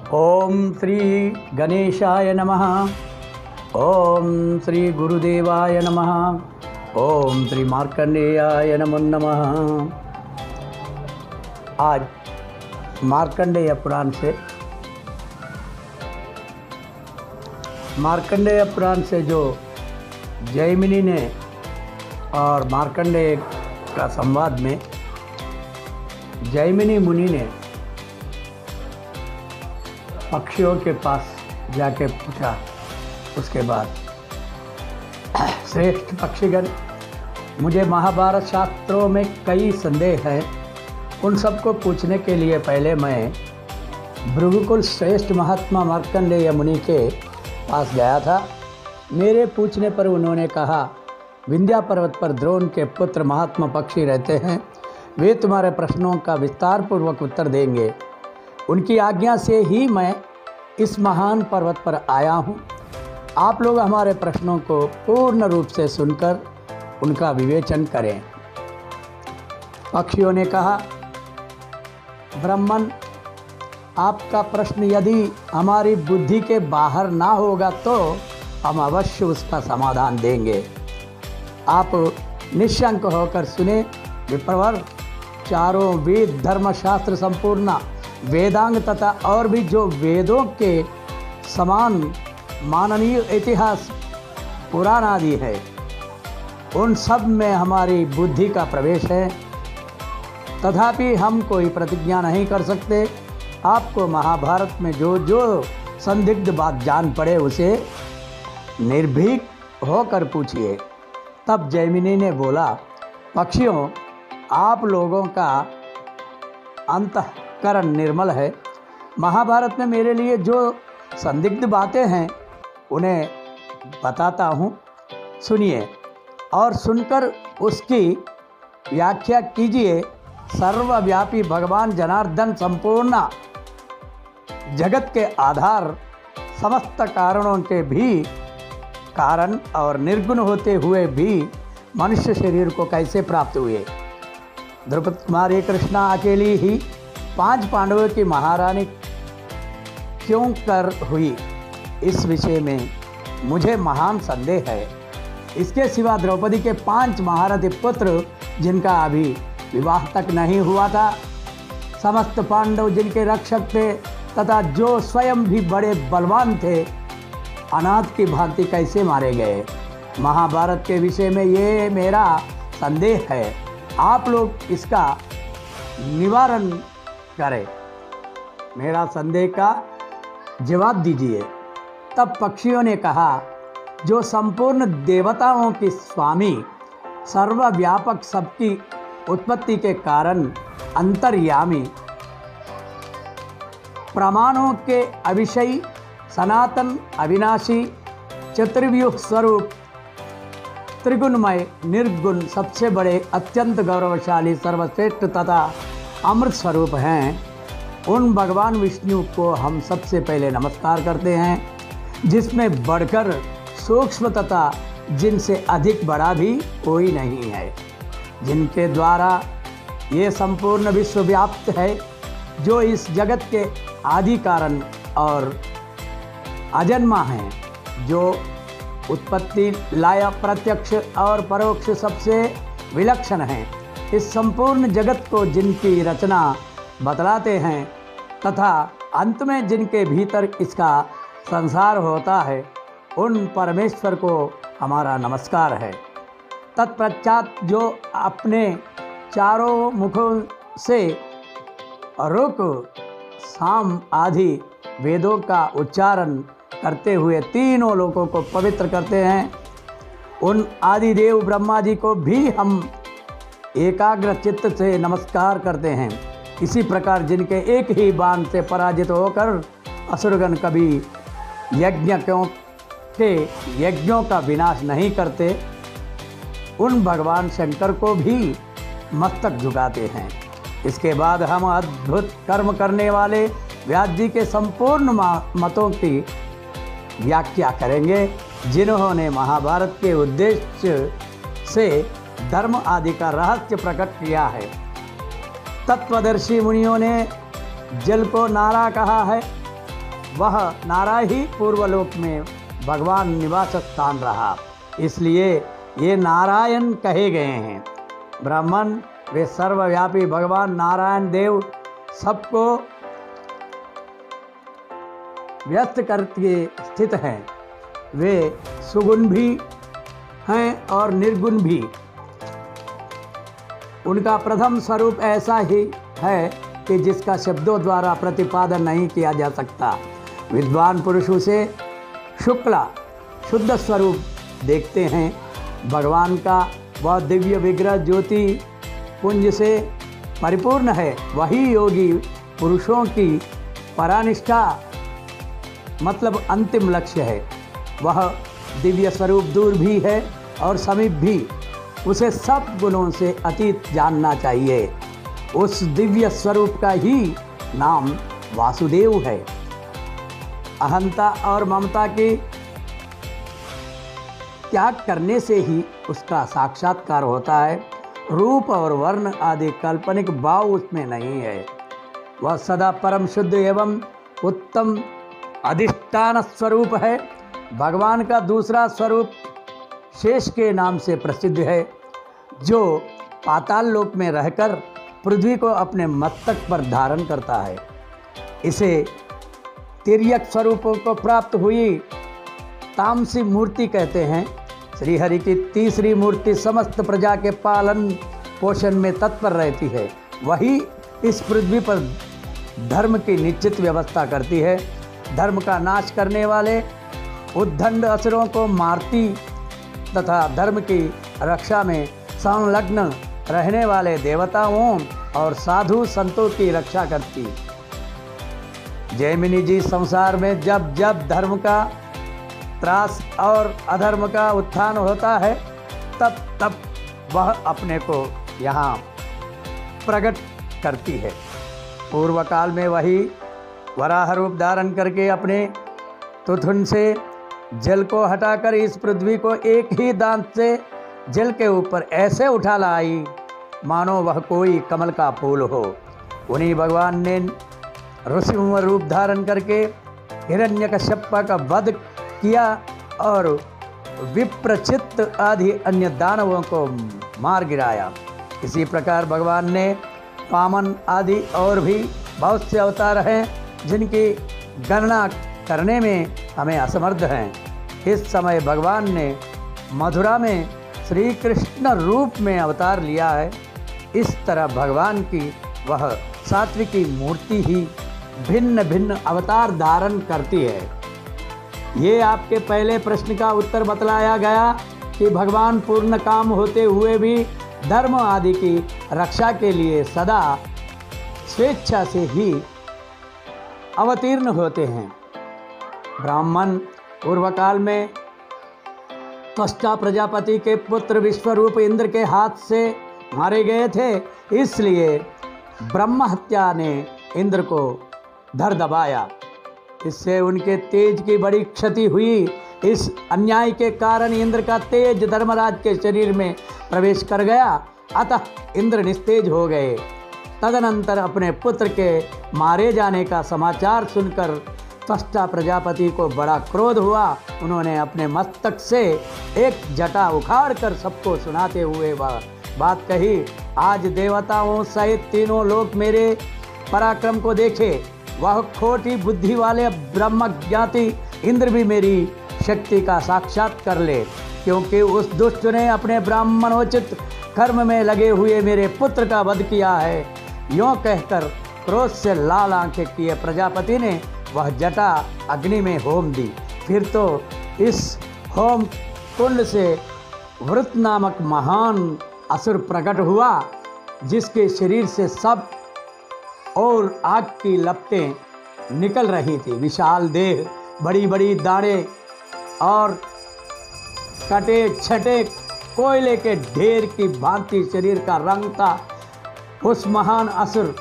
ओम श्री गणेशाय नमः। ओम श्री गुरुदेवाय नमः। ओम श्री मार्कंडेयाय नमो नमः। आज मार्कंडेय पुराण से जो जैमिनी ने और मार्कंडेय का संवाद में जैमिनी मुनि ने पक्षियों के पास जाके पूछा। उसके बाद श्रेष्ठ पक्षीगण, मुझे महाभारत शास्त्रों में कई संदेह हैं। उन सबको पूछने के लिए पहले मैं भृगुकुल श्रेष्ठ महात्मा मार्कंडेय मुनि के पास गया था। मेरे पूछने पर उन्होंने कहा, विंध्या पर्वत पर द्रोण के पुत्र महात्मा पक्षी रहते हैं। वे तुम्हारे प्रश्नों का विस्तार पूर्वक उत्तर देंगे। उनकी आज्ञा से ही मैं इस महान पर्वत पर आया हूँ। आप लोग हमारे प्रश्नों को पूर्ण रूप से सुनकर उनका विवेचन करें। पक्षियों ने कहा, ब्राह्मण, आपका प्रश्न यदि हमारी बुद्धि के बाहर ना होगा तो हम अवश्य उसका समाधान देंगे। आप निशंक होकर सुने। विप्रवर, चारों वेद धर्मशास्त्र संपूर्ण वेदांग तथा और भी जो वेदों के समान माननीय इतिहास पुराण आदि है, उन सब में हमारी बुद्धि का प्रवेश है। तथापि हम कोई प्रतिज्ञा नहीं कर सकते। आपको महाभारत में जो जो संदिग्ध बात जान पड़े उसे निर्भीक होकर पूछिए। तब जैमिनी ने बोला, पक्षियों, आप लोगों का अंतःकरण निर्मल है। महाभारत में मेरे लिए जो संदिग्ध बातें हैं उन्हें बताता हूँ, सुनिए और सुनकर उसकी व्याख्या कीजिए। सर्वव्यापी भगवान जनार्दन संपूर्ण जगत के आधार, समस्त कारणों के भी कारण और निर्गुण होते हुए भी मनुष्य शरीर को कैसे प्राप्त हुए। द्रौपदी कुमारी कृष्णा अकेली ही 5 पांडवों की महारानी क्यों कर हुई, इस विषय में मुझे महान संदेह है। इसके सिवा द्रौपदी के 5 महारथी पुत्र जिनका अभी विवाह तक नहीं हुआ था, समस्त पांडव जिनके रक्षक थे तथा जो स्वयं भी बड़े बलवान थे, अनाथ की भांति कैसे मारे गए। महाभारत के विषय में ये मेरा संदेह है। आप लोग इसका निवारण करें, मेरा संदेह का जवाब दीजिए। तब पक्षियों ने कहा, जो संपूर्ण देवताओं की स्वामी, सर्वव्यापक, सबकी उत्पत्ति के कारण अंतर्यामी, प्रमाणों के अविषयी, सनातन, अविनाशी, चतुर्व्यूह स्वरूप, त्रिगुणमय, निर्गुण, सबसे बड़े, अत्यंत गौरवशाली, सर्वश्रेष्ठ तथा अमृत स्वरूप हैं, उन भगवान विष्णु को हम सबसे पहले नमस्कार करते हैं, जिसमें बढ़कर सूक्ष्म तथा जिनसे अधिक बड़ा भी कोई नहीं है, जिनके द्वारा ये संपूर्ण विश्व व्याप्त है, जो इस जगत के आदि कारण और अजन्मा हैं, जो उत्पत्ति, लय, प्रत्यक्ष और परोक्ष सबसे विलक्षण हैं। इस संपूर्ण जगत को जिनकी रचना बतलाते हैं तथा अंत में जिनके भीतर इसका संसार होता है, उन परमेश्वर को हमारा नमस्कार है। तत्पश्चात जो अपने चारों मुखों से रुक, साम आदि वेदों का उच्चारण करते हुए तीनों लोकों को पवित्र करते हैं, उन आदिदेव ब्रह्मा जी को भी हम एकाग्र चित्त से नमस्कार करते हैं। इसी प्रकार जिनके एक ही बाण से पराजित होकर असुरगण कभी यज्ञों का विनाश नहीं करते, उन भगवान शंकर को भी मस्तक झुकाते हैं। इसके बाद हम अद्भुत कर्म करने वाले व्यास जी के संपूर्ण मतों की व्याख्या करेंगे, जिन्होंने महाभारत के उद्देश्य से धर्म आदि का रहस्य प्रकट किया है। तत्वदर्शी मुनियों ने जल को नारा कहा है वह नारायण ही पूर्वलोक में भगवान निवास स्थान रहा, इसलिए ये नारायण कहे गए हैं। ब्राह्मण वे सर्वव्यापी भगवान नारायण देव सबको व्यस्त करके स्थित हैं। वे सुगुण भी हैं और निर्गुण भी। उनका प्रथम स्वरूप ऐसा ही है कि जिसका शब्दों द्वारा प्रतिपादन नहीं किया जा सकता। विद्वान पुरुष उसे शुक्ला शुद्ध स्वरूप देखते हैं। भगवान का वह दिव्य विग्रह ज्योति पुंज से परिपूर्ण है। वही योगी पुरुषों की परानिष्ठा मतलब अंतिम लक्ष्य है। वह दिव्य स्वरूप दूर भी है और समीप भी। उसे सब गुणों से अतीत जानना चाहिए। उस दिव्य स्वरूप का ही नाम वासुदेव है। अहंता और ममता के त्याग करने से ही उसका साक्षात्कार होता है। रूप और वर्ण आदि काल्पनिक भाव उसमें नहीं है। वह सदा परम शुद्ध एवं उत्तम अधिष्ठान स्वरूप है। भगवान का दूसरा स्वरूप शेष के नाम से प्रसिद्ध है, जो पाताल लोक में रहकर पृथ्वी को अपने मस्तक पर धारण करता है। इसे तिर्यक स्वरूपों को प्राप्त हुई तामसी मूर्ति कहते हैं। श्रीहरि की तीसरी मूर्ति समस्त प्रजा के पालन पोषण में तत्पर रहती है। वही इस पृथ्वी पर धर्म की निश्चित व्यवस्था करती है। धर्म का नाश करने वाले उद्दंड असुरों को मारती तथा धर्म की रक्षा में संलग्न रहने वाले देवताओं और साधु संतों की रक्षा करती। जैमिनी जी संसार में जब जब धर्म का त्रास और अधर्म का उत्थान होता है, तब तब वह अपने को यहाँ प्रकट करती है। पूर्व काल में वही वराह रूप धारण करके अपने तुथुन से जल को हटाकर इस पृथ्वी को एक ही दांत से जल के ऊपर ऐसे उठा लाई मानो वह कोई कमल का फूल हो। उन्हीं भगवान ने ऋषिमुनि रूप धारण करके हिरण्यकश्यप का वध किया और विप्रचित्त आदि अन्य दानवों को मार गिराया। इसी प्रकार भगवान ने वामन आदि और भी बहुत से अवतार हैं, जिनकी गणना करने में हमें असमर्थ हैं। इस समय भगवान ने मथुरा में श्री कृष्ण रूप में अवतार लिया है। इस तरह भगवान की वह सात्विकी मूर्ति ही भिन्न भिन्न अवतार धारण करती है। ये आपके पहले प्रश्न का उत्तर बतलाया गया कि भगवान पूर्ण काम होते हुए भी धर्म आदि की रक्षा के लिए सदा स्वेच्छा से ही अवतीर्ण होते हैं। ब्राह्मण पूर्व काल में त्वष्टा प्रजापति के पुत्र विश्वरूप इंद्र के हाथ से मारे गए थे, इसलिए ब्रह्म हत्या ने इंद्र को धर दबाया। इससे उनके तेज की बड़ी क्षति हुई। इस अन्याय के कारण इंद्र का तेज धर्मराज के शरीर में प्रवेश कर गया, अतः इंद्र निस्तेज हो गए। तदनंतर अपने पुत्र के मारे जाने का समाचार सुनकर त्वष्टा प्रजापति को बड़ा क्रोध हुआ। उन्होंने अपने मस्तक से एक जटा उखाड़कर सबको सुनाते हुए वह बात कही, आज देवताओं सहित तीनों लोग मेरे पराक्रम को देखे। वह खोटी बुद्धि वाले ब्रह्मज्ञाति इंद्र भी मेरी शक्ति का साक्षात कर ले, क्योंकि उस दुष्ट ने अपने ब्राह्मणोचित कर्म में लगे हुए मेरे पुत्र का वध किया है। यों कहकर क्रोध से लाल आंखें किए प्रजापति ने वह जटा अग्नि में होम दी। फिर तो इस होम कुंड से वृत नामक महान असुर प्रकट हुआ, जिसके शरीर से सब और आग की लपटें निकल रही थी। विशाल देह, बड़ी बड़ी दाढ़ें और कटे छटे कोयले के ढेर की भांति शरीर का रंग था। उस महान असुर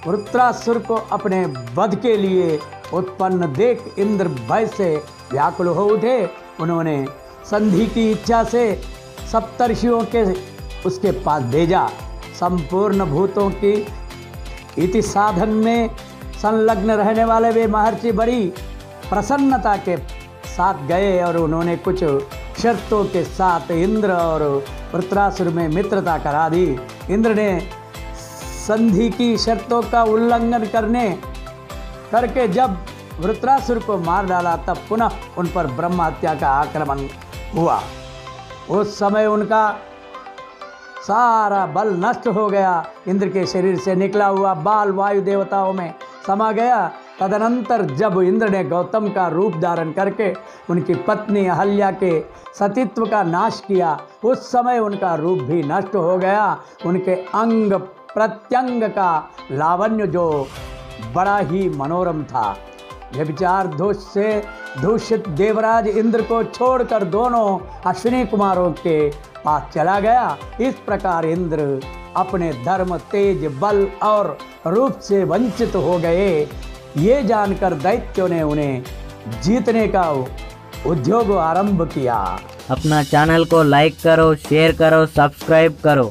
वृत्रासुर को अपने वध के लिए उत्पन्न देख इंद्र भय से व्याकुल हो उठे। उन्होंने संधि की इच्छा से सप्तर्षियों के उसके पास भेजा। संपूर्ण भूतों की इति साधन में संलग्न रहने वाले वे महर्षि बड़ी प्रसन्नता के साथ गए और उन्होंने कुछ शर्तों के साथ इंद्र और वृत्रासुर में मित्रता करा दी। इंद्र ने संधि की शर्तों का उल्लंघन करके जब वृत्रासुर को मार डाला, तब पुनः उन पर ब्रह्म हत्या का आक्रमण हुआ। उस समय उनका सारा बल नष्ट हो गया। इंद्र के शरीर से निकला हुआ बाल वायु देवताओं में समा गया। तदनंतर जब इंद्र ने गौतम का रूप धारण करके उनकी पत्नी अहल्या के सतीत्व का नाश किया, उस समय उनका रूप भी नष्ट हो गया। उनके अंग प्रत्यंग का लावण्य जो बड़ा ही मनोरम था। व्यभिचार दोष से दूषित देवराज इंद्र को छोड़कर दोनों अश्विनी कुमारों के पास चला गया। इस प्रकार इंद्र अपने धर्म, तेज, बल और रूप से वंचित हो गए। ये जानकर दैत्यों ने उन्हें जीतने का उद्योग आरंभ किया। अपना चैनल को लाइक करो, शेयर करो, सब्सक्राइब करो।